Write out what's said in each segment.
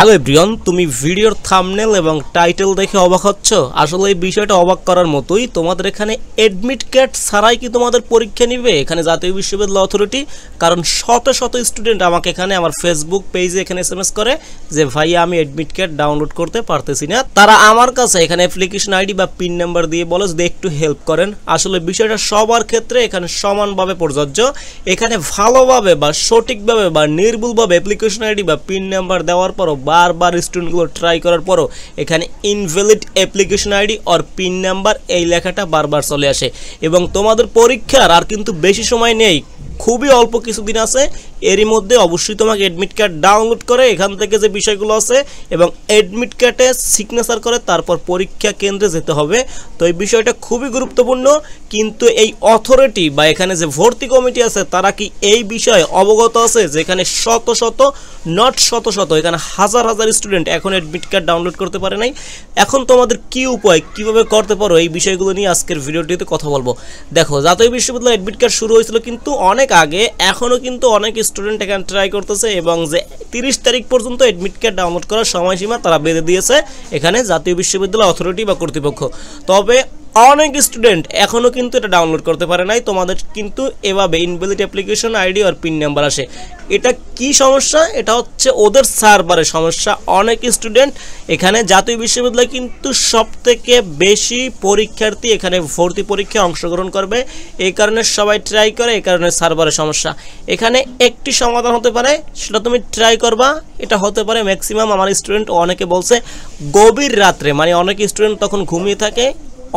Hello everyone, তুমি ভিডিওর thumbnail এবং টাইটেল দেখে অবাক হচ্ছ। আসলে এই বিষয়টা অবাক করার মতোই। তোমাদের এখানে অ্যাডমিট কার্ড ছাড়াই কি তোমাদের পরীক্ষা নিবে এখানে জাতীয় বিশ্ববিদ্যালয় অথরিটি? কারণ শত শত স্টুডেন্ট আমাকে এখানে আমার ফেসবুক পেজে এখানে এসএমএস করে যে ভাইয়া আমি অ্যাডমিট কার্ড ডাউনলোড করতে পারতেছি না। তারা আমার কাছে এখানে অ্যাপ্লিকেশন আইডি বা পিন নাম্বার দিয়ে বলে যে একটু হেল্প করেন। আসলে বিষয়টা সবার ক্ষেত্রে এখানে সমানভাবে প্রযোজ্য। এখানে ভালোভাবে বা সঠিকভাবে বা নির্ভুলভাবে অ্যাপ্লিকেশন আইডি বা পিন নাম্বার দেওয়ার পরও বারবার স্টুডেন্টগুলো ট্রাই করার পরও এখানে invalid application ID or pin number এই লেখাটা বারবার চলে আসে। এবং তোমাদের পরীক্ষার আর কিন্তু বেশি সময় নেই, খুবই অল্প কিছুদিন আছে। এরই মধ্যে অবশ্যই তোমাকে অ্যাডমিট কার্ড ডাউনলোড করে এখান থেকে যে বিষয়গুলো আছে এবং অ্যাডমিট কার্ডে সিগনেচার করে তারপর পরীক্ষা কেন্দ্রে যেতে হবে। তো এই বিষয়টা খুবই গুরুত্বপূর্ণ। কিন্তু এই অথরিটি বা এখানে যে ভর্তি কমিটি আছে তারা কি এই বিষয়ে অবগত আছে যে এখানে শত শত নট শত শত এখানে হাজার হাজার স্টুডেন্ট এখন অ্যাডমিট কার্ড ডাউনলোড করতে পারে নাই? এখন তোমাদের কি উপায়, কিভাবে করতে পারো, এই বিষয়গুলো নিয়ে আজকের ভিডিওটিতে কথা বলবো। দেখো, জাতীয় বিশ্ববিদ্যালয় অ্যাডমিট কার্ড শুরু হয়েছিল কিন্তু অনেক আগে, এখনও কিন্তু অনেক স্টুডেন্ট এখানে ট্রাই করতেছে এবং যে 30 তারিখ পর্যন্ত অ্যাডমিট কার্ড ডাউনলোড করার সময়সীমা তারা বেঁধে দিয়েছে এখানে জাতীয় বিশ্ববিদ্যালয় অথরিটি বা কর্তৃপক্ষ। তবে অনেক স্টুডেন্ট এখনও কিন্তু এটা ডাউনলোড করতে পারে নাই। তোমাদের কিন্তু এভাবে ইনভ্যালিড অ্যাপ্লিকেশন আইডি আর পিন নাম্বার আসে। এটা কি সমস্যা? এটা হচ্ছে ওদের সার্ভারের সমস্যা। অনেক স্টুডেন্ট এখানে জাতীয় বিশ্ববিদ্যালয় কিন্তু সবথেকে বেশি পরীক্ষার্থী এখানে ভর্তি পরীক্ষায় অংশগ্রহণ করবে, এই কারণে সবাই ট্রাই করে, এই কারণে সার্ভারের সমস্যা। এখানে একটি সমাধান হতে পারে, সেটা তুমি ট্রাই করবা। এটা হতে পারে ম্যাক্সিমাম আমার স্টুডেন্ট অনেকে বলছে গভীর রাত্রে, মানে অনেক স্টুডেন্ট তখন ঘুমিয়ে থাকে,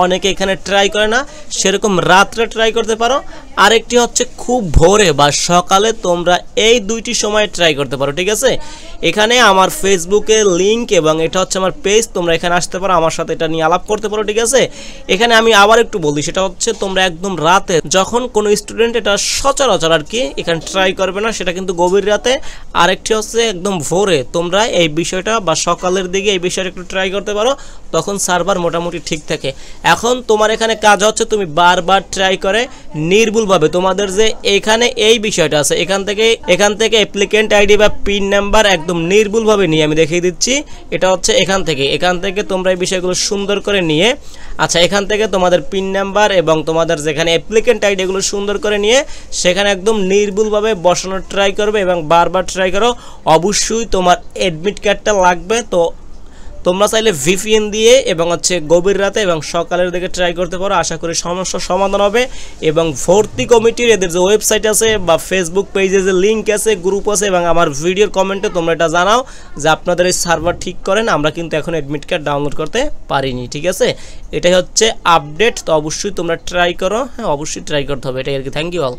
অনেকে এখানে ট্রাই করে না, সেরকম রাত্রে ট্রাই করতে পারো। আরেকটি হচ্ছে খুব ভোরে বা সকালে, তোমরা এই দুইটি সময় ট্রাই করতে পারো। ঠিক আছে, এখানে আমার ফেসবুকে লিঙ্ক এবং এটা হচ্ছে আমার পেজ, তোমরা এখানে আসতে পারো, আমার সাথে এটা নিয়ে আলাপ করতে পারো। ঠিক আছে, এখানে আমি আবার একটু বলি, সেটা হচ্ছে তোমরা একদম রাতে, যখন কোনো স্টুডেন্ট এটা সচরাচর আর কি এখানে ট্রাই করবে না, সেটা কিন্তু গভীর রাতে। আরেকটি হচ্ছে একদম ভোরে, তোমরা এই বিষয়টা বা সকালের দিকে এই বিষয়টা একটু ট্রাই করতে পারো, তখন সার্ভার মোটামুটি ঠিক থাকে। এখন তোমার এখানে কাজ হচ্ছে তুমি বারবার ট্রাই করে নির্ভুলভাবে তোমাদের যে এখানে এই বিষয়টা আছে এখান থেকে অ্যাপ্লিকেন্ট আইডি বা পিন নাম্বার একদম নির্ভুলভাবে নিয়ে আমি দেখিয়ে দিচ্ছি। এটা হচ্ছে এখান থেকে তোমরা এই বিষয়গুলো সুন্দর করে নিয়ে, আচ্ছা এখান থেকে তোমাদের পিন নাম্বার এবং তোমাদের যেখানে অ্যাপ্লিকেন্ট আইডি এগুলো সুন্দর করে নিয়ে সেখানে একদম নির্ভুলভাবে বসানোর ট্রাই করবে এবং বারবার ট্রাই করো। অবশ্যই তোমার অ্যাডমিট কার্ডটা লাগবে। তো তোমরা চাইলে ভিপিএন দিয়ে এবং হচ্ছে গভীর রাতে এবং সকালের দিকে ট্রাই করতে পারো। আশা করি সমস্যার সমাধান হবে। এবং ভর্তি কমিটির এদের যে ওয়েবসাইট আছে বা ফেসবুক পেজে যে লিঙ্ক আছে, গ্রুপ আছে এবং আমার ভিডিওর কমেন্টে তোমরা এটা জানাও যে আপনাদের এই সার্ভার ঠিক করেন, আমরা কিন্তু এখন অ্যাডমিট কার্ড ডাউনলোড করতে পারিনি। ঠিক আছে, এটাই হচ্ছে আপডেট। তো অবশ্যই তোমরা ট্রাই করো, হ্যাঁ অবশ্যই ট্রাই করতে হবে। এটাই আর কি। Thank you all.